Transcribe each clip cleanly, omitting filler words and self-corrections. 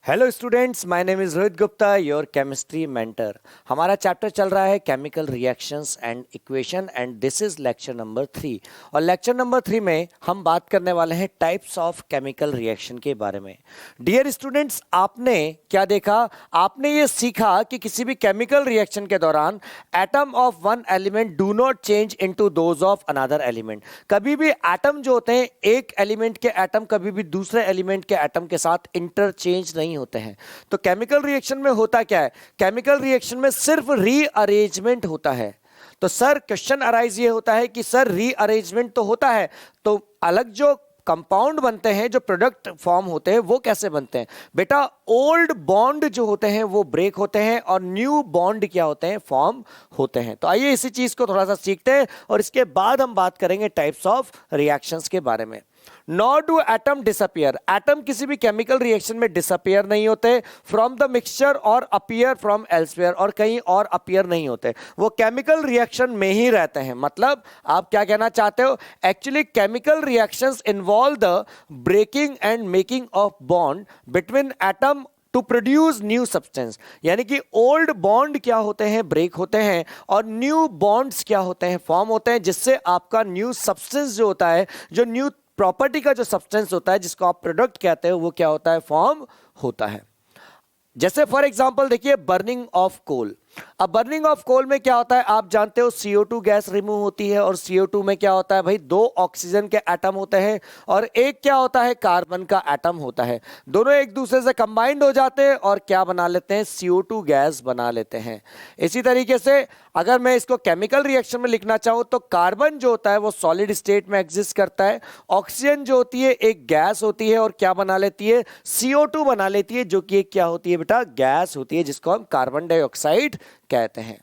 Hello students, my name is Rohit Gupta, your chemistry mentor. हमारा chapter चल रहा है chemical reactions and equation and this is lecture number 3। और lecture number 3 में हम बात करने वाले हैं टाइप्स ऑफ केमिकल रिएक्शन के बारे में। डियर स्टूडेंट्स, आपने क्या देखा? आपने ये सीखा कि किसी भी केमिकल रिएक्शन के दौरान atom of one element do not change into those of another element. कभी भी एटम जो होते हैं, एक एलिमेंट के एटम कभी भी दूसरे एलिमेंट के एटम के साथ इंटरचेंज नहीं होते हैं। तो केमिकल रिएक्शन में होता क्या है? केमिकल रिएक्शन में सिर्फ रीअरेंजमेंट होता है। तो सर क्वेश्चन अराइज ये होता है कि सर रीअरेंजमेंट तो होता है, तो अलग जो कंपाउंड बनते हैं, जो प्रोडक्ट फॉर्म होते हैं, वो कैसे बनते हैं? बेटा, ओल्ड बॉन्ड जो होते हैं वो ब्रेक होते हैं और न्यू बॉन्ड क्या होते हैं? फॉर्म होते हैं। तो आइए इसी चीज को थोड़ा सा सीखते हैं और इसके बाद हम बात करेंगे टाइप्स ऑफ रिएक्शंस के बारे में। Not do atom disappear. Atom किसी भी केमिकल रिएक्शन में डिसअपियर नहीं होते फ्रॉम द मिक्सचर और अपीयर फ्रॉम एल्सवेयर, और कहीं और अपीयर नहीं होते, वो केमिकल रिएक्शन में ही रहते हैं। मतलब आप क्या कहना चाहते हो? Actually chemical reactions involve the breaking and making of bond between atom to produce new substance. यानी कि ओल्ड बॉन्ड क्या होते हैं? ब्रेक होते हैं, और न्यू बॉन्ड्स क्या होते हैं? फॉर्म होते हैं, जिससे आपका न्यू सब्सटेंस जो होता है, जो न्यू प्रॉपर्टी का जो सब्सटेंस होता है, जिसको आप प्रोडक्ट कहते हो, वो क्या होता है? फॉर्म होता है। जैसे फॉर एग्जांपल देखिए, बर्निंग ऑफ कोल। अब बर्निंग ऑफ कोल में क्या होता है? आप जानते हो CO2 गैस रिमूव होती है, और CO2 में क्या होता है भाई? 2 ऑक्सीजन के एटम होते हैं और एक क्या होता है? कार्बन का एटम होता है। दोनों एक दूसरे से कंबाइंड हो जाते हैं और क्या बना लेते हैं? CO2 गैस बना लेते हैं। इसी तरीके से अगर मैं इसको केमिकल रिएक्शन में लिखना चाहूं तो कार्बन जो होता है वो सॉलिड स्टेट में एग्जिस्ट करता है, ऑक्सीजन जो होती है एक गैस होती है और क्या बना लेती है? CO2 बना लेती है, जो कि एक क्या होती है बेटा? गैस होती है, जिसको हम कार्बन डाइऑक्साइड कहते हैं।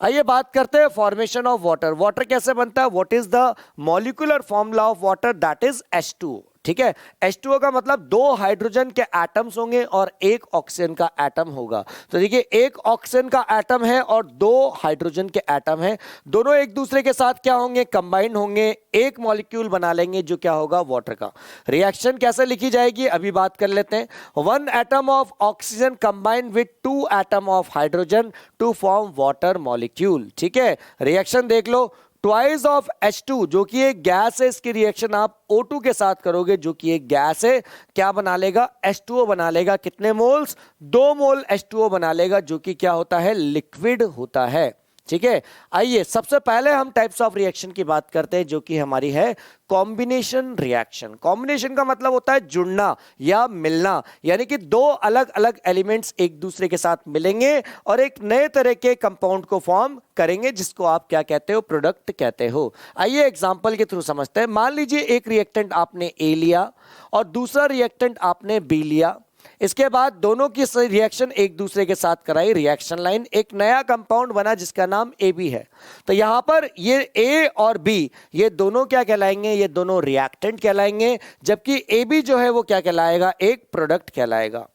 आइए बात करते हैं फॉर्मेशन ऑफ वाटर। वाटर कैसे बनता है? What is the molecular formula of water? That is H2O। ठीक है, H2O का मतलब 2 हाइड्रोजन के एटम्स होंगे और 1 ऑक्सीजन का एटम होगा। तो देखिए, 1 ऑक्सीजन का एटम है और 2 हाइड्रोजन के एटम है, दोनों एक दूसरे के साथ क्या होंगे? कंबाइंड होंगे, एक मॉलिक्यूल बना लेंगे, जो क्या होगा? वाटर का। रिएक्शन कैसे लिखी जाएगी अभी बात कर लेते हैं। 1 atom of oxygen combined with 2 atom of hydrogen to form water molecule. ठीक है, रिएक्शन देख लो। ट्वाइस ऑफ H2 जो कि एक गैस है, इसकी रिएक्शन आप O2 के साथ करोगे, जो कि एक गैस है, क्या बना लेगा? H2O बना लेगा। कितने मोल्स? 2 मोल H2O बना लेगा, जो कि क्या होता है? लिक्विड होता है। ठीक है, आइए सबसे पहले हम टाइप्स ऑफ रिएक्शन की बात करते हैं, जो कि हमारी है कॉम्बिनेशन रिएक्शन। कॉम्बिनेशन का मतलब होता है जुड़ना या मिलना, यानी कि 2 अलग अलग एलिमेंट्स एक दूसरे के साथ मिलेंगे और एक नए तरह के कंपाउंड को फॉर्म करेंगे, जिसको आप क्या कहते हो? प्रोडक्ट कहते हो। आइए एग्जांपल के थ्रू समझते हैं। मान लीजिए एक रिएक्टेंट आपने A लिया और दूसरा रिएक्टेंट आपने B लिया। इसके बाद दोनों की रिएक्शन एक दूसरे के साथ कराई, रिएक्शन लाइन, एक नया कंपाउंड बना जिसका नाम AB है। तो यहां पर ये A और B ये दोनों क्या कहलाएंगे? ये दोनों रिएक्टेंट कहलाएंगे, जबकि AB जो है वो क्या कहलाएगा? एक प्रोडक्ट कहलाएगा।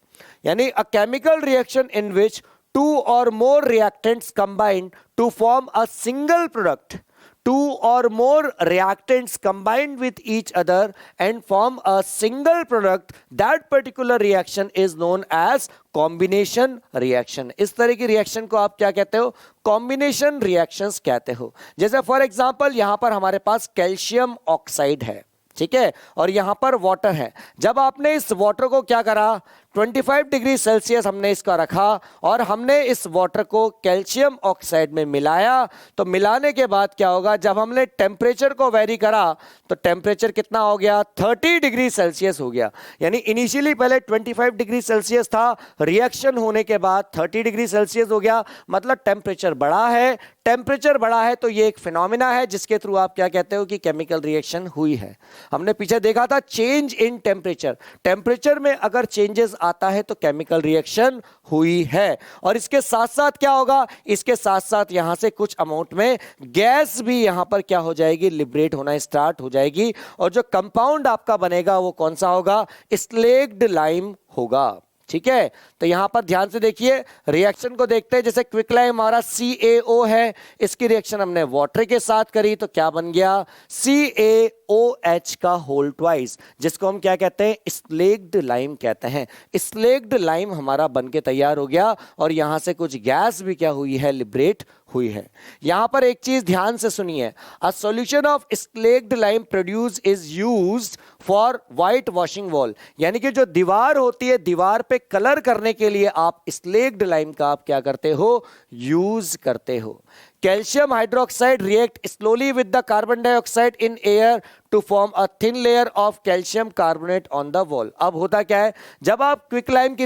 यानी a chemical reaction in which 2 or more reactants combine to form a single product. 2 or more reactants combined with each other and form a single product. That particular reaction is known as combination reaction. इस तरह की reaction को आप क्या कहते हो? Combination reactions कहते हो। जैसे फॉर एग्जांपल यहां पर हमारे पास कैल्शियम ऑक्साइड है, ठीक है, और यहां पर वाटर है। जब आपने इस वाटर को क्या करा? 25 डिग्री सेल्सियस हमने इसका रखा और हमने इस वाटर को कैल्शियम ऑक्साइड में मिलाया। तो मिलाने के बाद क्या होगा? जब हमने टेम्परेचर को वेरी करा तो टेम्परेचर कितना हो गया? 30 डिग्री सेल्सियस हो गया। यानी इनिशियली पहले 25 डिग्री सेल्सियस था, रिएक्शन होने के बाद 30 डिग्री सेल्सियस हो गया, मतलब टेम्परेचर बढ़ा है। टेम्परेचर बढ़ा है तो ये एक फिनोमिना है, जिसके थ्रू आप क्या कहते हो? कि केमिकल रिएक्शन हुई है। हमने पीछे देखा था चेंज इन टेम्परेचर। टेम्परेचर में अगर चेंजेस आता है तो केमिकल रिएक्शन हुई है। और इसके साथ साथ क्या होगा? इसके साथ साथ यहां से कुछ अमाउंट में गैस भी यहां पर क्या हो जाएगी? लिबरेट होना स्टार्ट हो जाएगी। और जो कंपाउंड आपका बनेगा वो कौन सा होगा? स्लेक्ड लाइम होगा। ठीक है, तो यहां पर ध्यान से देखिए, रिएक्शन को देखते हैं। जैसे क्विकलाइम हमारा CaO है, इसकी रिएक्शन हमने वाटर के साथ करी तो क्या बन गया, CaOH का होल ट्वाइस, जिसको हम क्या कहते हैं, स्लेक्ड लाइम कहते हैं। स्लेक्ड लाइम हमारा बन के तैयार हो गया और यहां से कुछ गैस भी क्या हुई है, लिबरेट हुई है। यहां पर एक चीज ध्यान से सुनिए, a solution of slaked lime produce is used for white washing wall, यानी कि जो दीवार होती है, दीवार पे कलर करने के लिए आप स्लेक्ड लाइम का आप क्या करते हो, यूज करते हो। Calcium hydroxide react slowly with the carbon dioxide in air to form a thin layer of calcium carbonate on the wall. अब होता क्या है, जब आप क्विकलाइम की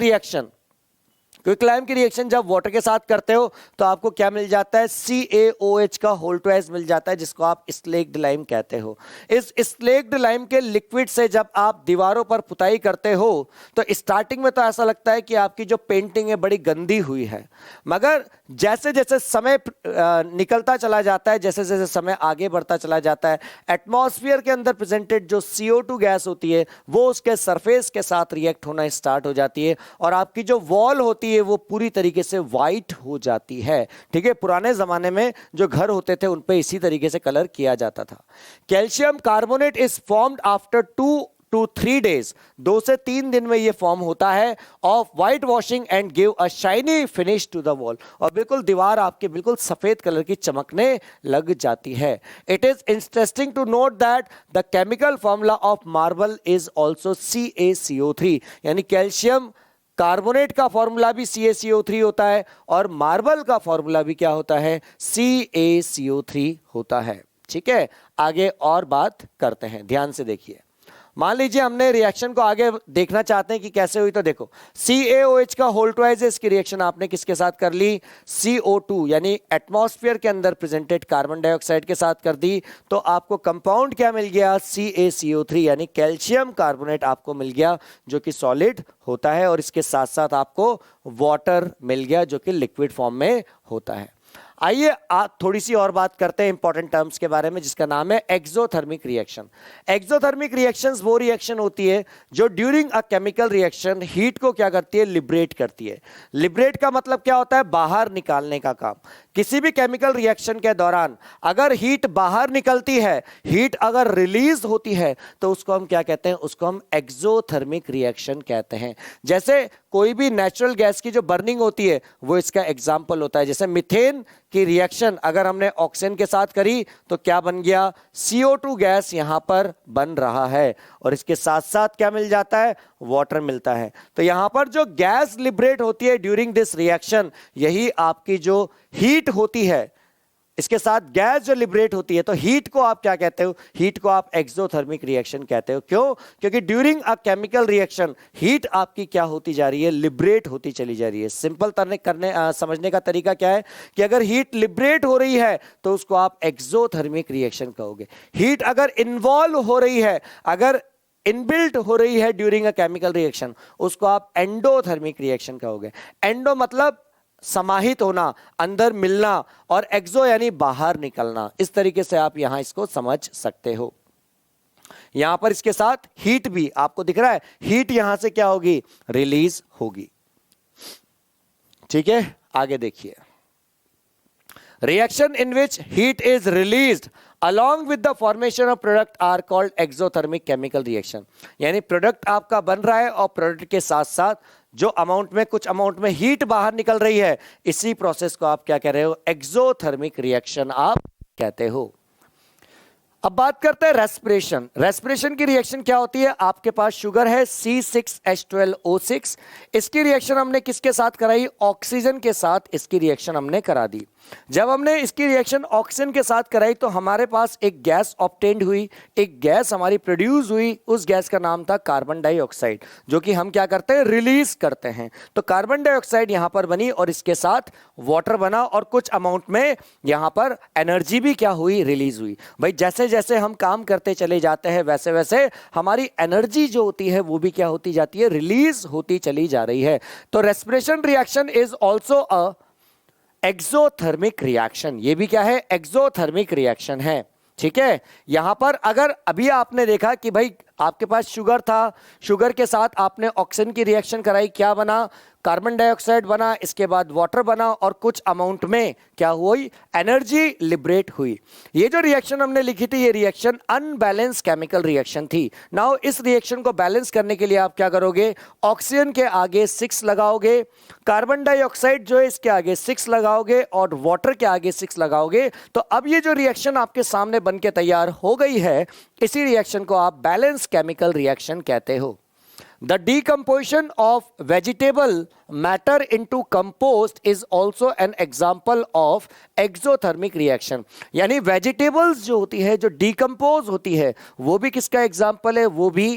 रिएक्शन जब वाटर के साथ करते हो तो आपको क्या मिल जाता है, CaOH का होल ट्वाइस मिल जाता है, जिसको आप स्लेक्ड लाइम कहते हो। इस स्लेक्ड लाइम के लिक्विड से जब आप दीवारों पर पुताई करते हो तो स्टार्टिंग में तो ऐसा लगता है कि आपकी जो पेंटिंग है बड़ी गंदी हुई है, मगर जैसे जैसे समय निकलता चला जाता है, जैसे जैसे समय आगे बढ़ता चला जाता है, एटमॉस्फेयर के अंदर प्रेजेंटेड जो CO2 गैस होती है वो उसके सरफेस के साथ रिएक्ट होना स्टार्ट हो जाती है और आपकी जो वॉल होती है वो पूरी तरीके से वाइट हो जाती है। ठीक है, पुराने जमाने में जो घर होते थे उन पे इसी तरीके से कलर किया जाता था। Calcium carbonate is formed after 2 to 3 days, 2 से 3 दिन में ये फॉर्म होता है of white washing and give a shiny finish to the wall, और बिल्कुल दीवार आपके बिल्कुल सफेद कलर की चमकने लग जाती है। It is interesting to note that the chemical formula of marble is also CaCO3, यानी कैल्शियम कार्बोनेट का फॉर्मूला भी CaCO3 होता है और मार्बल का फॉर्मूला भी क्या होता है, CaCO3 होता है। ठीक है, आगे और बात करते हैं, ध्यान से देखिए। मान लीजिए हमने रिएक्शन को आगे देखना चाहते हैं कि कैसे हुई, तो देखो CaOH का होल ट्वाइस है, इसकी रिएक्शन आपने किसके साथ कर ली, CO2 यानी एटमॉस्फेयर के अंदर प्रेजेंटेड कार्बन डाइऑक्साइड के साथ कर दी, तो आपको कंपाउंड क्या मिल गया, CaCO3 यानी कैल्शियम कार्बोनेट आपको मिल गया जो कि सॉलिड होता है, और इसके साथ साथ आपको वाटर मिल गया जो कि लिक्विड फॉर्म में होता है। आइए थोड़ी सी और बात करते हैं इंपॉर्टेंट टर्म्स के बारे में, जिसका नाम है एक्सोथर्मिक रिएक्शन। एक्सोथर्मिक रिएक्शंस वो रिएक्शन होती है जो during a chemical reaction heat को क्या करती है, लिबरेट करती है। लिबरेट का मतलब क्या होता है, बाहर निकालने का काम। किसी भी केमिकल रिएक्शन के दौरान अगर हीट बाहर निकलती है, हीट अगर रिलीज होती है, तो उसको हम क्या कहते हैं, उसको हम एक्सोथर्मिक रिएक्शन कहते हैं। जैसे कोई भी नेचुरल गैस की जो बर्निंग होती है वो इसका एग्जाम्पल होता है। जैसे मीथेन की रिएक्शन अगर हमने ऑक्सीजन के साथ करी तो क्या बन गया, CO2 गैस यहां पर बन रहा है और इसके साथ साथ क्या मिल जाता है, वाटर मिलता है। तो यहां पर जो गैस लिबरेट होती है ड्यूरिंग दिस रिएक्शन, यही आपकी जो हीट होती है, इसके साथ गैस जो लिबरेट होती है, तो हीट को आप क्या कहते हो, हीट को आप एक्सोथर्मिक रिएक्शन कहते हो। क्यों, क्योंकि during a chemical reaction heat आपकी क्या होती जा रही है, लिबरेट होती चली जा रही है। सिंपल समझने का तरीका क्या है कि अगर हीट लिबरेट हो रही है तो उसको आप एक्सोथर्मिक रिएक्शन कहोगे। हीट अगर इन्वॉल्व हो रही है, अगर इनबिल्ट हो रही है ड्यूरिंग अ केमिकल रिएक्शन, उसको आप एंडोथर्मिक रिएक्शन कहोगे। एंडो मतलब समाहित होना, अंदर मिलना, और एक्सो यानी बाहर निकलना। इस तरीके से आप यहां इसको समझ सकते हो। यहां पर इसके साथ हीट भी आपको दिख रहा है, हीट यहां से क्या होगी, रिलीज होगी। ठीक है, आगे देखिए। Reaction in which heat is released along with the formation of product are called exothermic chemical reaction, यानी प्रोडक्ट आपका बन रहा है और प्रोडक्ट के साथ साथ जो अमाउंट में, कुछ अमाउंट में हीट बाहर निकल रही है, इसी प्रोसेस को आप क्या कह रहे हो, एक्सोथर्मिक रिएक्शन आप कहते हो। अब बात करते हैं रेस्पिरेशन। रेस्पिरेशन की रिएक्शन क्या होती है, आपके पास शुगर है C6H12O6, इसकी रिएक्शन हमने किसके साथ कराई, ऑक्सीजन के साथ इसकी रिएक्शन हमने करा दी। जब हमने इसकी रिएक्शन ऑक्सीजन के साथ कराई तो हमारे पास एक गैस ऑब्टेन्ड हुई, एक गैस हमारी प्रोड्यूस हुई। उस गैस का नाम था कार्बन डाइऑक्साइड, जो कि हम क्या करते हैं, रिलीज करते हैं। तो कार्बन डाइऑक्साइड यहां पर बनी और इसके साथ वाटर बना और कुछ अमाउंट में यहां पर एनर्जी भी क्या हुई, रिलीज हुई। भाई जैसे जैसे हम काम करते चले जाते हैं वैसे वैसे हमारी एनर्जी जो होती है वो भी क्या होती जाती है, रिलीज होती चली जा रही है। तो respiration reaction is also a exothermic reaction, ये भी क्या है, एक्सोथर्मिक रिएक्शन है। ठीक है, यहां पर अगर अभी आपने देखा कि भाई आपके पास शुगर था, शुगर के साथ आपने ऑक्सीजन की रिएक्शन कराई, क्या बना? कार्बन डाइऑक्साइड बना, इसके बाद वाटर बना और कुछ अमाउंट में क्या हुई? एनर्जी लिबरेट हुई। ये जो रिएक्शन हमने लिखी थी ये रिएक्शन अनबैलेंस केमिकल रिएक्शन थी। नाउ इस रिएक्शन को बैलेंस करने के लिए आप क्या करोगे? ऑक्सीजन के आगे 6 लगाओगे, कार्बन डाइऑक्साइड जो है इसके आगे 6 लगाओगे और वाटर के आगे 6 लगाओगे। तो अब ये जो रिएक्शन आपके सामने बन के तैयार हो गई है, इसी रिएक्शन को आप बैलेंस केमिकल रिएक्शन कहते हो। The decomposition of vegetable matter into compost is also an example of exothermic reaction। यानी वेजिटेबल्स जो होती है, जो डिकम्पोज होती है, वो भी किसका एग्जाम्पल है? वो भी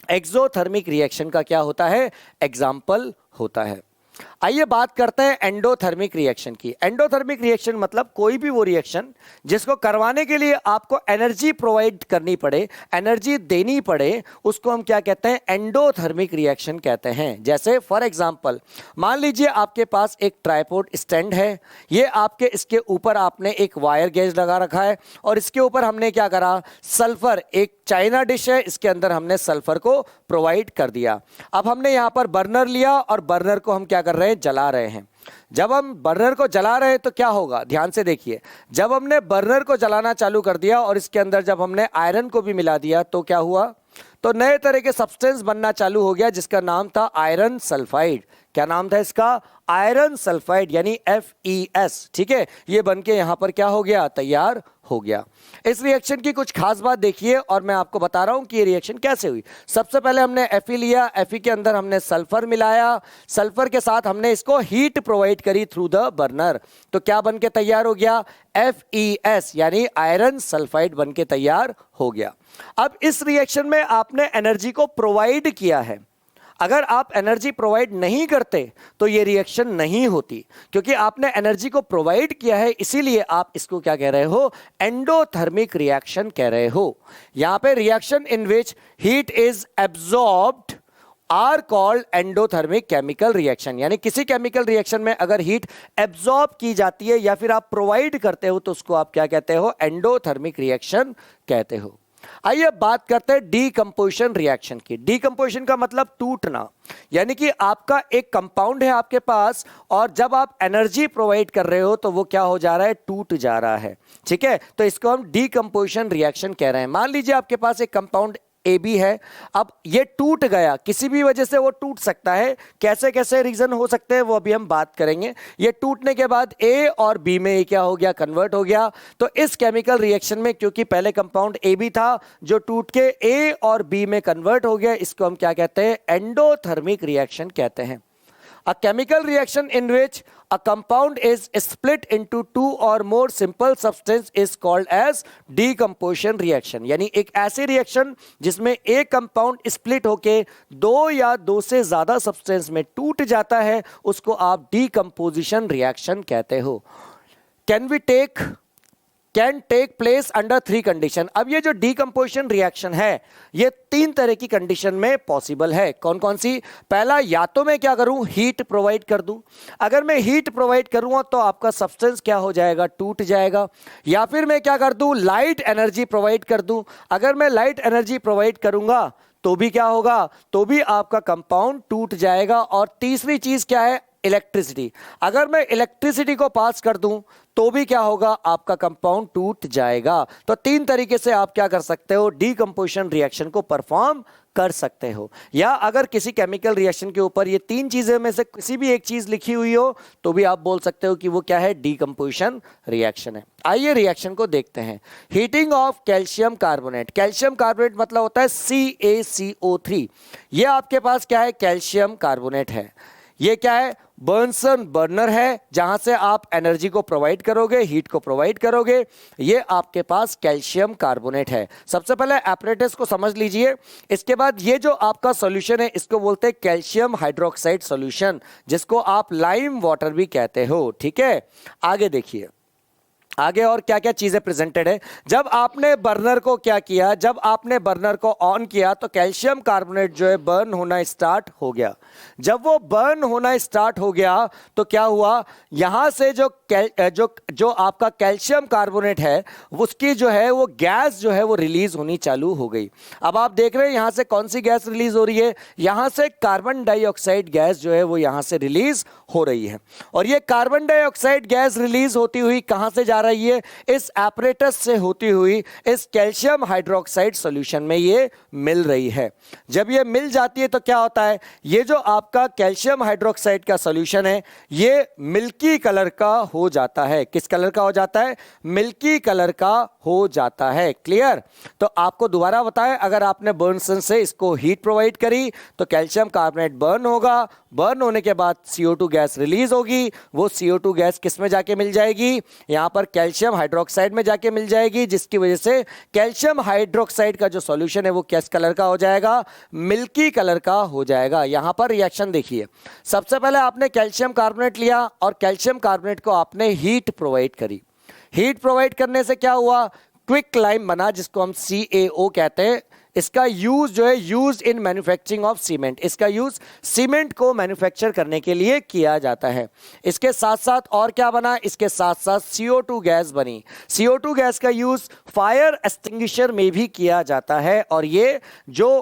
एक्सोथर्मिक रिएक्शन का क्या होता है? एग्जाम्पल होता है। आइए बात करते हैं एंडोथर्मिक रिएक्शन की। एंडोथर्मिक रिएक्शन मतलब कोई भी वो रिएक्शन जिसको करवाने के लिए आपको एनर्जी प्रोवाइड करनी पड़े, एनर्जी देनी पड़े, उसको हम क्या कहते हैं? एंडोथर्मिक रिएक्शन कहते हैं। जैसे फॉर एग्जांपल मान लीजिए आपके पास एक ट्राइपॉड स्टैंड है, ये आपके इसके ऊपर आपने एक वायर गेज लगा रखा है और इसके ऊपर हमने क्या करा? सल्फर, एक चाइना डिश है, इसके अंदर हमने सल्फर को प्रोवाइड कर दिया। अब हमने यहां पर बर्नर लिया और बर्नर को हम क्या कर रहे हैं? जला रहे हैं। जब हम बर्नर को जला रहे हैं तो क्या होगा? ध्यान से देखिए, जब हमने बर्नर को जलाना चालू कर दिया और इसके अंदर जब हमने आयरन को भी मिला दिया तो क्या हुआ? तो नए तरह के सब्सटेंस बनना चालू हो गया जिसका नाम था आयरन सल्फाइड। क्या नाम था इसका? आयरन सल्फाइड, यानी FeS। ठीक है, ये बनके यहां पर क्या हो गया? तैयार हो गया। इस रिएक्शन की कुछ खास बात देखिए और मैं आपको बता रहा हूं कि ये रिएक्शन कैसे हुई। सबसे पहले हमने Fe लिया, Fe के अंदर हमने सल्फर मिलाया, सल्फर के साथ हमने इसको हीट प्रोवाइड करी थ्रू द बर्नर, तो क्या बनके तैयार हो गया? FeS, यानी आयरन सल्फाइड बनके तैयार हो गया। अब इस रिएक्शन में आपने एनर्जी को प्रोवाइड किया है। अगर आप एनर्जी प्रोवाइड नहीं करते तो ये रिएक्शन नहीं होती, क्योंकि आपने एनर्जी को प्रोवाइड किया है, इसीलिए आप इसको क्या कह रहे हो? एंडोथर्मिक रिएक्शन कह रहे हो। यहां पे reaction in which heat is absorbed are called endothermic chemical reaction. यानी किसी केमिकल रिएक्शन में अगर हीट एब्जॉर्ब की जाती है या फिर आप प्रोवाइड करते हो तो उसको आप क्या कहते हो? एंडोथर्मिक रिएक्शन कहते हो। आइए बात करते हैं डीकंपोजिशन रिएक्शन की। डीकंपोजिशन का मतलब टूटना, यानी कि आपका एक कंपाउंड है आपके पास और जब आप एनर्जी प्रोवाइड कर रहे हो तो वो क्या हो जा रहा है? टूट जा रहा है। ठीक है, तो इसको हम डीकंपोजिशन रिएक्शन कह रहे हैं। मान लीजिए आपके पास एक कंपाउंड AB है, अब ये टूट गया, किसी भी वजह से वो टूट सकता है। कैसे कैसे रीजन हो सकते हैं वो अभी हम बात करेंगे। ये टूटने के बाद A और B में ये क्या हो गया? कन्वर्ट हो गया। तो इस केमिकल रिएक्शन में क्योंकि पहले कंपाउंड AB था जो टूट के A और B में कन्वर्ट हो गया, इसको हम क्या कहते हैं? एंडोथर्मिक रिएक्शन कहते हैं। A chemical reaction in which a compound is split into two or more simple substance is called as decomposition reaction। यानी एक ऐसी रिएक्शन जिसमें एक कंपाउंड स्प्लिट होके दो या दो से ज्यादा सब्सटेंस में टूट जाता है, उसको आप डीकंपोजिशन रिएक्शन कहते हो। Can take place under 3 condition. अब ये जो डीकंपोजिशन रिएक्शन है ये 3 तरह की कंडीशन में पॉसिबल है। कौन कौन सी? पहला, या तो मैं क्या करूं? हीट प्रोवाइड कर दूं। अगर मैं हीट प्रोवाइड करूंगा तो आपका सब्सटेंस क्या हो जाएगा? टूट जाएगा। या फिर मैं क्या कर दूं? लाइट एनर्जी प्रोवाइड कर दूं। अगर मैं लाइट एनर्जी प्रोवाइड करूंगा तो भी क्या होगा? तो भी आपका कंपाउंड टूट जाएगा। और तीसरी चीज क्या है? इलेक्ट्रिसिटी। अगर मैं इलेक्ट्रिसिटी को पास कर दूं तो भी क्या होगा? आपका कंपाउंड टूट जाएगा। तो 3 तरीके से आप क्या कर सकते हो? डीकंपोजिशन रिएक्शन को परफॉर्म कर सकते हो। या अगर किसी केमिकल रिएक्शन के ऊपर ये 3 चीजें में से किसी भी एक चीज लिखी हुई हो तो भी आप बोल सकते हो कि वो क्या है? डीकंपोजिशन रिएक्शन है। आइए रिएक्शन को देखते हैं। Heating of calcium carbonate. Calcium carbonate मतलब होता है CaCO3। ये आपके पास क्या है? कैल्शियम कार्बोनेट है। ये क्या है? बर्नसन बर्नर है जहां से आप एनर्जी को प्रोवाइड करोगे, हीट को प्रोवाइड करोगे। ये आपके पास कैल्शियम कार्बोनेट है। सबसे पहले एपरेटस को समझ लीजिए। इसके बाद ये जो आपका सॉल्यूशन है इसको बोलते हैं कैल्शियम हाइड्रोक्साइड सॉल्यूशन, जिसको आप लाइम वाटर भी कहते हो। ठीक है, आगे देखिए। आगे और क्या क्या चीजें प्रेजेंटेड है। जब आपने बर्नर को क्या किया, जब आपने बर्नर को ऑन किया तो कैल्शियम कार्बोनेट जो है बर्न होना स्टार्ट हो गया। जब वो बर्न होना स्टार्ट हो गया तो क्या हुआ, यहां से जो आपका कैल्शियम कार्बोनेट है उसकी जो है वो गैस जो है वो रिलीज होनी चालू हो गई। अब आप देख रहे हैं यहां से कौन सी गैस रिलीज हो रही है, यहां से कार्बन डाइऑक्साइड गैस जो है वो यहां से रिलीज हो रही है। और ये कार्बन डाइऑक्साइड गैस रिलीज होती हुई कहां से जा रही है, इस एपरेटस से होती हुई इस कैल्शियम हाइड्रोक्साइड सॉल्यूशन में ये मिल रही है। जब ये मिल जाती है तो क्या होता है, ये जो आपका कैल्शियम हाइड्रोक्साइड का सॉल्यूशन है ये मिल्की कलर का हो जाता है। किस कलर का हो जाता है, मिल्की कलर का हो जाता है। क्लियर। तो आपको दोबारा बताएं, अगर आपने बर्नसन से इसको हीट प्रोवाइड करी तो कैल्शियम कार्बोनेट बर्न होगा, बर्न होने के बाद CO2 गैस रिलीज होगी, वो CO2 गैस किस में जाके मिल जाएगी, यहां पर कैल्शियम हाइड्रोक्साइड में जाके मिल जाएगी, जिसकी वजह से कैल्शियम हाइड्रोक्साइड का जो सॉल्यूशन है वो किस कलर का हो जाएगा, मिल्की कलर का हो जाएगा। यहां पर रिएक्शन देखिए, सबसे पहले आपने कैल्शियम कार्बोनेट लिया और कैल्शियम कार्बोनेट को आपने हीट प्रोवाइड करी। हीट प्रोवाइड करने से क्या हुआ, क्विक लाइम बना, जिसको हम CaO कहते हैं। इसका यूज जो है use in manufacturing of cement, इसका यूज सीमेंट को मैन्युफैक्चर करने के लिए किया जाता है। इसके साथ साथ और क्या बना, इसके साथ साथ CO2 गैस बनी। CO2 गैस का यूज फायर एक्सटिंग्विशर में भी किया जाता है और ये जो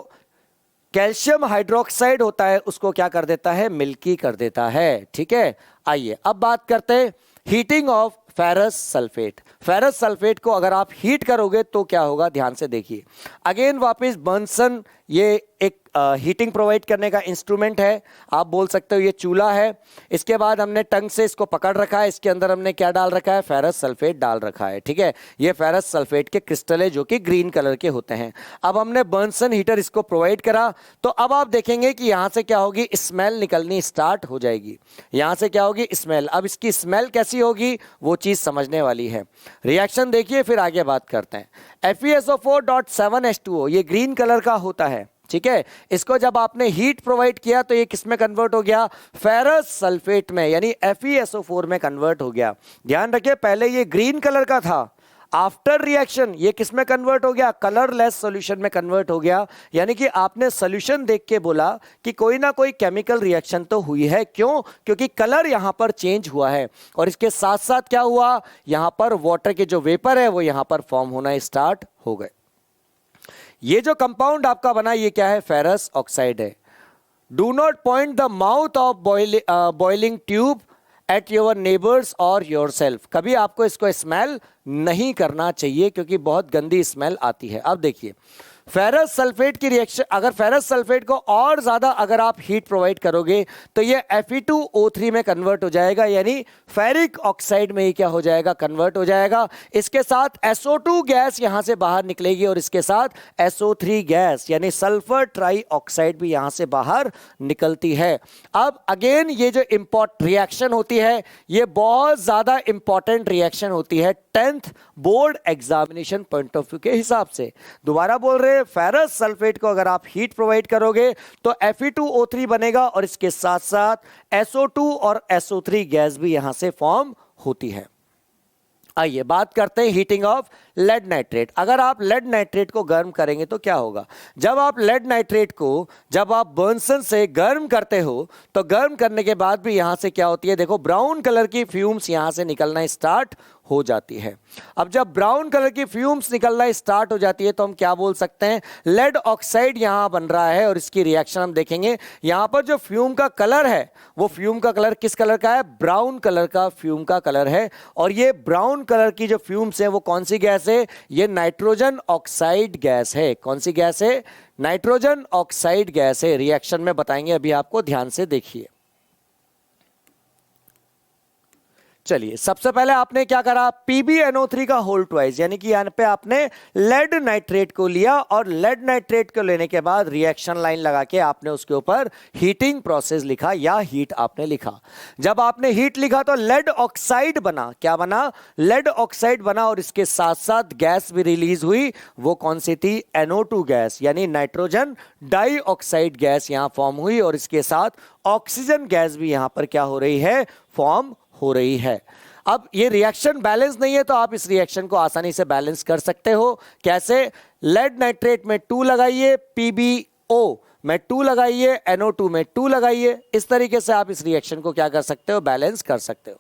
कैल्शियम हाइड्रोक्साइड होता है उसको क्या कर देता है, मिल्की कर देता है। ठीक है, आइए अब बात करते हैं heating of ferrous sulphate. Ferrous sulphate को अगर आप हीट करोगे तो क्या होगा, ध्यान से देखिए। अगेन वापस बर्नसन ये एक हीटिंग प्रोवाइड करने का इंस्ट्रूमेंट है, आप बोल सकते हो ये चूल्हा है। इसके बाद हमने टंग से इसको पकड़ रखा है, इसके अंदर हमने क्या डाल रखा है, फेरस सल्फेट डाल रखा है। ठीक है, ये फेरस सल्फेट के क्रिस्टल है जो कि ग्रीन कलर के होते हैं। अब हमने बर्नसन हीटर इसको प्रोवाइड करा तो अब आप देखेंगे कि यहां से क्या होगी, स्मेल निकलनी स्टार्ट हो जाएगी। यहां से क्या होगी, स्मेल। अब इसकी स्मेल कैसी होगी वो चीज समझने वाली है। रिएक्शन देखिए फिर आगे बात करते हैं। FeSO4.7H2O ये ग्रीन कलर का होता है। ठीक है, इसको जब आपने हीट प्रोवाइड किया तो ये किस में कन्वर्ट हो गया, फेरस सल्फेट में, यानी FeSO4 में कन्वर्ट हो गया। ध्यान रखिए पहले ये ग्रीन कलर का था, आफ्टर रिएक्शन ये किस में कन्वर्ट हो गया, कलरलेस सॉल्यूशन में कन्वर्ट हो गया। यानी कि आपने सॉल्यूशन देख के बोला कि कोई ना कोई केमिकल रिएक्शन तो हुई है। क्यों, क्योंकि कलर यहां पर चेंज हुआ है। और इसके साथ साथ क्या हुआ, यहां पर वाटर के जो वेपर है वो यहां पर फॉर्म होना स्टार्ट हो गए। ये जो कंपाउंड आपका बना ये क्या है, फेरस ऑक्साइड है। Do not point the mouth of boiling tube at your neighbours और योर सेल्फ। कभी आपको इसको स्मेल नहीं करना चाहिए क्योंकि बहुत गंदी स्मेल आती है। अब देखिए फेरस सल्फेट की रिएक्शन, अगर फेरस सल्फेट को और ज्यादा अगर आप हीट प्रोवाइड करोगे तो ये Fe2O3 में कन्वर्ट हो जाएगा, यानी फेरिक ऑक्साइड में ही क्या हो जाएगा, कन्वर्ट हो जाएगा। इसके साथ SO2 गैस यहां से बाहर निकलेगी और इसके साथ SO3 गैस यानी सल्फर ट्राई ऑक्साइड भी यहां से बाहर निकलती है। अब अगेन ये जो इंपॉर्टेंट रिएक्शन होती है ये बहुत ज्यादा इंपॉर्टेंट रिएक्शन होती है 10th board examination point of view के हिसाब से। दोबारा बोल रहे हैं, फेरस सल्फेट को अगर आप हीट प्रोवाइड करोगे तो Fe2O3 बनेगा और इसके साथ साथ SO2 और SO3 गैस भी यहां से फॉर्म होती है। आइए बात करते हैं हीटिंग ऑफ लेड नाइट्रेट। अगर आप लेड नाइट्रेट को गर्म करेंगे तो क्या होगा, जब आप लेड नाइट्रेट को जब आप बर्नसन से गर्म करते हो तो गर्म करने के बाद भी यहां से क्या होती है, देखो ब्राउन कलर की फ्यूम्स यहां से निकलना स्टार्ट हो जाती है। अब जब ब्राउन कलर की फ्यूम्स निकलना स्टार्ट हो जाती है तो हम क्या बोल सकते हैं, लेड ऑक्साइड यहां बन रहा है। और इसकी रिएक्शन हम देखेंगे, यहां पर जो फ्यूम का कलर है वो फ्यूम का कलर किस कलर का है, ब्राउन कलर का फ्यूम का कलर है। और ये ब्राउन कलर की जो फ्यूम्स है वो कौन सी गैस है, ये नाइट्रोजन ऑक्साइड गैस है। कौन सी गैस है, नाइट्रोजन ऑक्साइड गैस है। रिएक्शन में बताएंगे अभी आपको, ध्यान से देखिए। चलिए सबसे पहले आपने क्या करा, PbNO3 का होल ट्वाइस, यानी कि यहां पे आपने लेड नाइट्रेट को लिया और लेड नाइट्रेट को लेने के बाद रिएक्शन लाइन लगा के आपने उसके ऊपर हीटिंग प्रोसेस लिखा या हीट आपने लिखा। जब आपने हीट लिखा तो लेड ऑक्साइड बना, क्या बना, लेड ऑक्साइड बना। और इसके साथ साथ गैस भी रिलीज हुई, वो कौन सी थी, NO2 गैस यानी नाइट्रोजन डाइऑक्साइड गैस यहां फॉर्म हुई। और इसके साथ ऑक्सीजन गैस भी यहां पर क्या हो रही है, फॉर्म हो रही है। अब ये रिएक्शन बैलेंस नहीं है तो आप इस रिएक्शन को आसानी से बैलेंस कर सकते हो। कैसे? लेड नाइट्रेट में 2 लगाइए, PbO में 2 लगाइए, NO2 में 2 लगाइए। इस तरीके से आप इस रिएक्शन को क्या कर सकते हो? बैलेंस कर सकते हो।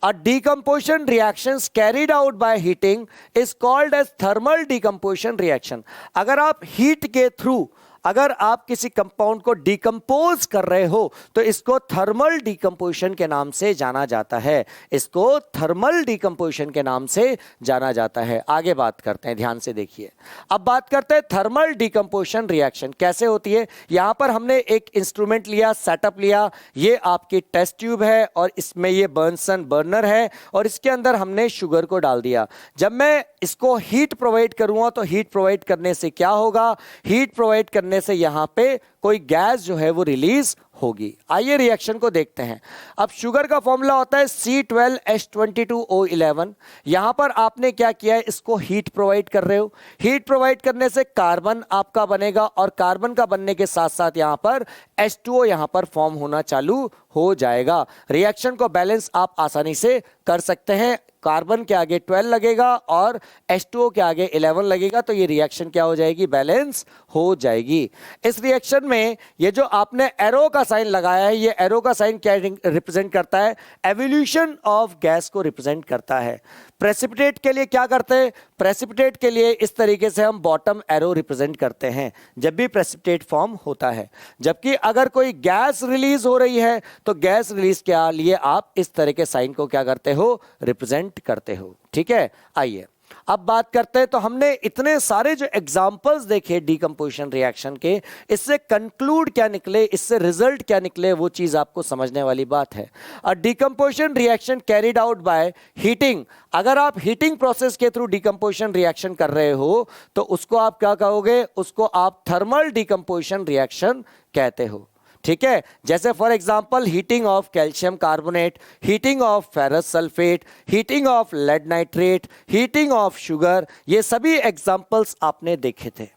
A decomposition reactions carried out by heating is called as thermal decomposition reaction। अगर आप हीट के थ्रू अगर आप किसी कंपाउंड को डिकम्पोज कर रहे हो तो इसको थर्मल डिकम्पोजिशन के नाम से जाना जाता है। इसको थर्मल डिकम्पोजिशन के नाम से जाना जाता है। आगे बात करते हैं, ध्यान से देखिए। अब बात करते हैं थर्मल डिकम्पोजिशन रिएक्शन कैसे होती है। यहां पर हमने एक इंस्ट्रूमेंट लिया, सेटअप लिया। ये आपकी टेस्ट ट्यूब है और इसमें ये बर्नसन बर्नर है और इसके अंदर हमने शुगर को डाल दिया। जब मैं इसको हीट प्रोवाइड करूंगा तो हीट प्रोवाइड करने से क्या होगा? हीट प्रोवाइड करने से यहां पे कोई गैस जो है वो रिलीज होगी। आइए रिएक्शन को देखते हैं। अब शुगर का फॉर्मूला होता है C12H22O11। यहां पर आपने क्या किया है? इसको हीट प्रोवाइड कर रहे हो। हीट प्रोवाइड करने से कार्बन आपका बनेगा और कार्बन का बनने के साथ साथ यहां पर H2O यहां पर फॉर्म होना चालू हो जाएगा। रिएक्शन को बैलेंस आप आसानी से कर सकते हैं। कार्बन के आगे 12 लगेगा और H2O के आगे 11 लगेगा तो ये रिएक्शन क्या हो जाएगी? बैलेंस हो जाएगी। इस रिएक्शन में ये जो आपने एरो का साइन लगाया है, ये एरो का साइन क्या रिप्रेजेंट करता है? एवोल्यूशन ऑफ गैस को रिप्रेजेंट करता है। प्रेसिपिटेट के लिए क्या करते हैं? प्रेसिपिटेट के लिए इस तरीके से हम बॉटम एरो रिप्रेजेंट करते हैं जब भी प्रेसिपिटेट फॉर्म होता है। जबकि अगर कोई गैस रिलीज हो रही है तो गैस रिलीज के लिए आप इस तरह के साइन को क्या करते हो? रिप्रेजेंट करते हो। ठीक है, आइए अब बात करते हैं। तो हमने इतने सारे जो एग्जांपल्स देखे डीकंपोजिशन रिएक्शन के, इससे कंक्लूड क्या निकले, इससे रिजल्ट क्या निकले, वो चीज आपको समझने वाली बात है। Uh decomposition reaction carried out by heating. अगर आप हीटिंग प्रोसेस के थ्रू डीकंपोजिशन रिएक्शन कर रहे हो तो उसको आप क्या कहोगे? उसको आप थर्मल डीकंपोजिशन रिएक्शन कहते हो। ठीक है, जैसे for example heating of calcium carbonate, heating of ferrous sulphate, heating of lead nitrate, heating of sugar, ये सभी एग्जांपल्स आपने देखे थे।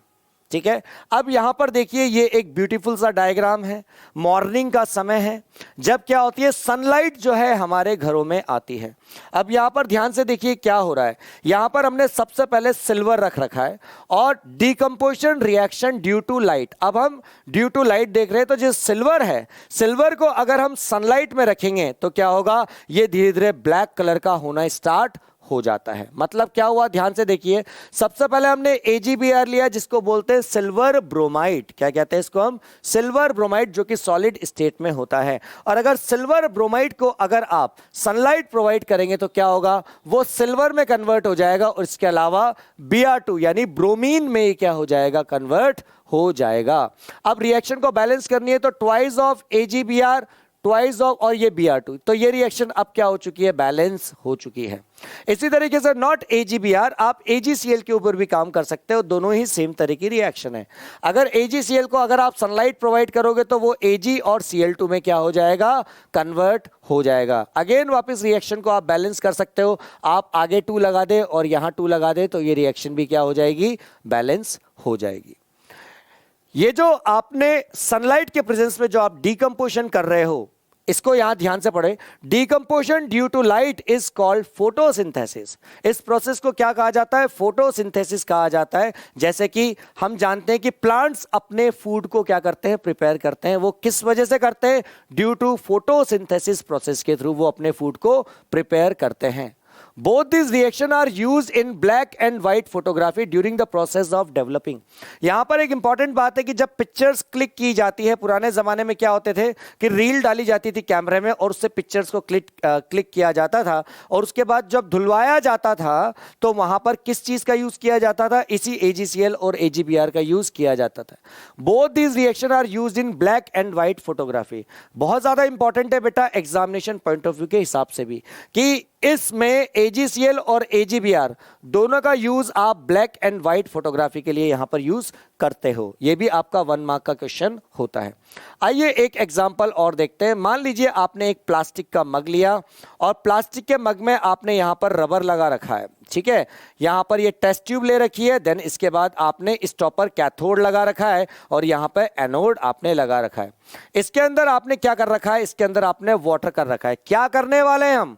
ठीक है, अब यहां पर देखिए ये एक ब्यूटीफुल सा डायग्राम है। मॉर्निंग का समय है जब क्या होती है? सनलाइट जो है हमारे घरों में आती है। अब यहां पर ध्यान से देखिए क्या हो रहा है। यहां पर हमने सबसे पहले सिल्वर रख रखा है और decomposition reaction due to light. अब हम ड्यू टू लाइट देख रहे हैं तो जो सिल्वर है, सिल्वर को अगर हम सनलाइट में रखेंगे तो क्या होगा? ये धीरे धीरे ब्लैक कलर का होना स्टार्ट हो जाता है। मतलब क्या हुआ? ध्यान से देखिए। सबसे पहले हमने AgBr लिया जिसको बोलते हैं सिल्वर ब्रोमाइड। क्या कहते हैं इसको हम? सिल्वर ब्रोमाइड, जो कि सॉलिड स्टेट में होता है। और अगर सिल्वर ब्रोमाइड को अगर आप सनलाइट प्रोवाइड करेंगे तो क्या होगा? वो सिल्वर में कन्वर्ट हो जाएगा और इसके अलावा Br2 यानी ब्रोमीन में क्या हो जाएगा? कन्वर्ट हो जाएगा। अब रिएक्शन को बैलेंस करनी है तो twice of AgBr, twice of और ये Br2, तो ये रिएक्शन अब क्या हो चुकी है? बैलेंस हो चुकी है। इसी तरीके से नॉट AgBr, आप AgCl के ऊपर भी काम कर सकते हो। दोनों ही सेम तरह की रिएक्शन है। अगर AgCl को अगर आप सनलाइट प्रोवाइड करोगे तो वो Ag और Cl2 में क्या हो जाएगा? कन्वर्ट हो जाएगा। अगेन वापस रिएक्शन को आप बैलेंस कर सकते हो। आप आगे 2 लगा दे और यहां 2 लगा दे तो ये रिएक्शन भी क्या हो जाएगी? बैलेंस हो जाएगी। ये जो आपने सनलाइट के प्रेजेंस में जो आप डीकंपोजिशन कर रहे हो, इसको यहां ध्यान से पढ़े। Decomposition due to light is called photosynthesis. इस प्रोसेस को क्या कहा जाता है? फोटोसिंथेसिस कहा जाता है। जैसे कि हम जानते हैं कि प्लांट्स अपने फूड को क्या करते हैं? प्रिपेयर करते हैं। वो किस वजह से करते हैं? ड्यू टू फोटोसिंथेसिस प्रोसेस के थ्रू वो अपने फूड को प्रिपेयर करते हैं। Both these reactions are used in black and white photography during the process of developing। यहां पर एक इंपॉर्टेंट बात है कि जब पिक्चर्स क्लिक की जाती है, पुराने जमाने में क्या होते थे कि रील डाली जाती थी कैमरे में और उससे पिक्चर्स को क्लिक किया जाता था और उसके बाद जब धुलवाया जाता था तो वहां पर किस चीज का यूज किया जाता था? इसी AgCl और AgBr का यूज किया जाता था। Both these reactions are used in black and white photography। बहुत ज्यादा इंपॉर्टेंट है बेटा एग्जामिनेशन पॉइंट ऑफ व्यू के हिसाब से भी कि इसमें AgCl और AgBr दोनों का यूज आप ब्लैक एंड व्हाइट फोटोग्राफी के लिए यहां पर यूज करते हो। यह भी आपका 1 मार्क का क्वेश्चन होता है। आइए एक एग्जांपल और देखते हैं। मान लीजिए आपने एक प्लास्टिक का मग लिया और प्लास्टिक के मग में आपने यहां पर रबर लगा रखा है। ठीक है, यहां पर ये टेस्ट ट्यूब ले रखी है, देन इसके बाद आपने स्टॉपर कैथोड लगा रखा है और यहां पर एनोड आपने लगा रखा है। इसके अंदर आपने क्या कर रखा है? इसके अंदर आपने वाटर कर रखा है। क्या करने वाले हैं हम?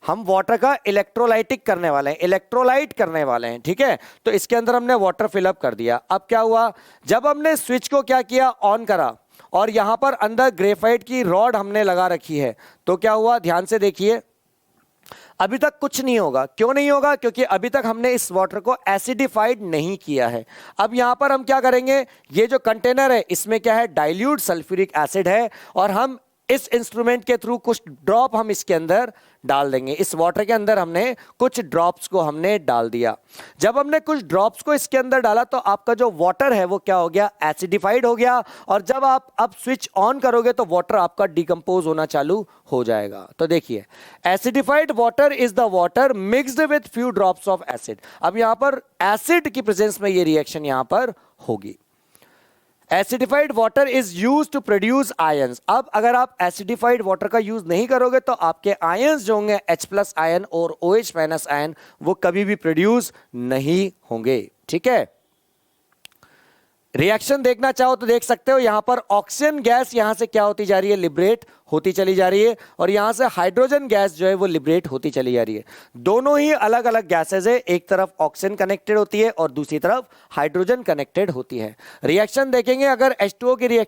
हम वाटर का इलेक्ट्रोलाइटिक करने वाले हैं, इलेक्ट्रोलाइट करने वाले हैं, ठीक है। तो इसके अंदर हमने वाटर फिलअप कर दिया। अब क्या हुआ, जब हमने स्विच को क्या किया, ऑन करा, और यहां पर अंदर ग्रेफाइट की रॉड हमने लगा रखी है, तो क्या हुआ, ध्यान से देखिए, अभी तक कुछ नहीं होगा। क्यों नहीं होगा, क्योंकि अभी तक हमने इस वाटर को एसिडिफाइड नहीं किया है। अब यहां पर हम क्या करेंगे, ये जो कंटेनर है इसमें क्या है, डाइल्यूट सल्फ्यूरिक एसिड है, और हम इस इंस्ट्रूमेंट के थ्रू कुछ ड्रॉप हम इसके अंदर डाल देंगे। इस वाटर के अंदर हमने कुछ ड्रॉप्स को हमने डाल दिया। जब हमने कुछ ड्रॉप्स को इसके अंदर डाला तो आपका जो वाटर है वो क्या हो गया, एसिडिफाइड हो गया, और जब आप अब स्विच ऑन करोगे तो वाटर आपका डिकम्पोज होना चालू हो जाएगा। तो देखिए, acidified water is the water mixed with few drops of acid. अब यहां पर एसिड की प्रेजेंस में ये रिएक्शन यहां पर होगी। Acidified water is use to produce ions. अब अगर आप एसिडिफाइड वाटर का यूज नहीं करोगे तो आपके आयंस जो होंगे H+ आयन और OH- आयन वो कभी भी प्रोड्यूस नहीं होंगे, ठीक है। रिएक्शन देखना चाहो तो देख सकते हो, यहां पर ऑक्सीजन गैस यहां से क्या होती जा रही है, लिबरेट होती चली जा रही है, और यहां से हाइड्रोजन गैस जो है वो लिबरेट होती चली जा रही है। दोनों ही अलग अलग गैसेज है, एक तरफ ऑक्सीजन कनेक्टेड होती है और दूसरी तरफ हाइड्रोजन कनेक्टेड होती है। रिएक्शन देखेंगे, अगर H2O की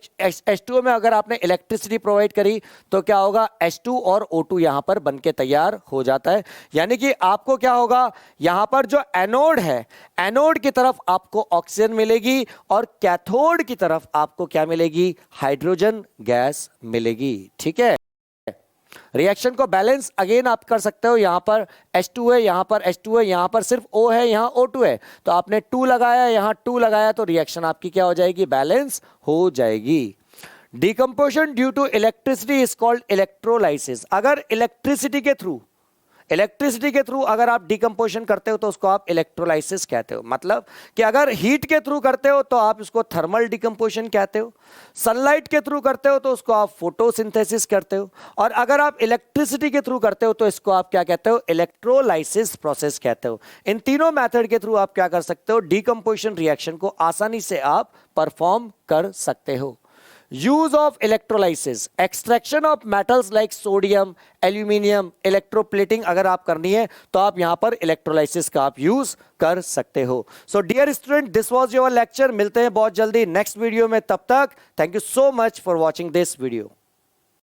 H2O में अगर आपने इलेक्ट्रिसिटी प्रोवाइड करी तो क्या होगा, H2 और O2 यहां पर बनके तैयार हो जाता है। यानी कि आपको क्या होगा, यहां पर जो एनोड है, एनोड की तरफ आपको ऑक्सीजन मिलेगी और कैथोड की तरफ आपको क्या मिलेगी, हाइड्रोजन गैस मिलेगी, ठीक है। रिएक्शन को बैलेंस अगेन आप कर सकते हो, यहां पर H2 है, यहां पर H2 है, यहां पर सिर्फ O है, यहां O2 है, तो आपने 2 लगाया, यहां 2 लगाया, तो रिएक्शन आपकी क्या हो जाएगी, बैलेंस हो जाएगी। Decomposition due to electricity is called electrolysis. अगर इलेक्ट्रिसिटी के थ्रू अगर आप डिकम्पोजिशन करते हो तो उसको आप इलेक्ट्रोलाइसिस कहते हो। मतलब कि अगर हीट के थ्रू करते हो तो आप इसको थर्मल डिकम्पोजिशन कहते हो, सनलाइट के थ्रू करते हो तो उसको आप फोटोसिंथेसिस करते हो, और अगर आप इलेक्ट्रिसिटी के थ्रू करते हो तो इसको आप क्या कहते हो, इलेक्ट्रोलाइसिस प्रोसेस कहते हो। इन तीनों मेथड के थ्रू आप क्या कर सकते हो, डिकम्पोजिशन रिएक्शन को आसानी से आप परफॉर्म कर सकते हो। Use of electrolysis, extraction of metals like sodium, aluminium, electroplating अगर आप करनी है तो आप यहां पर electrolysis का आप यूज कर सकते हो। So dear student, this was your lecture। मिलते हैं बहुत जल्दी नेक्स्ट वीडियो में, तब तक thank you so much for watching this video.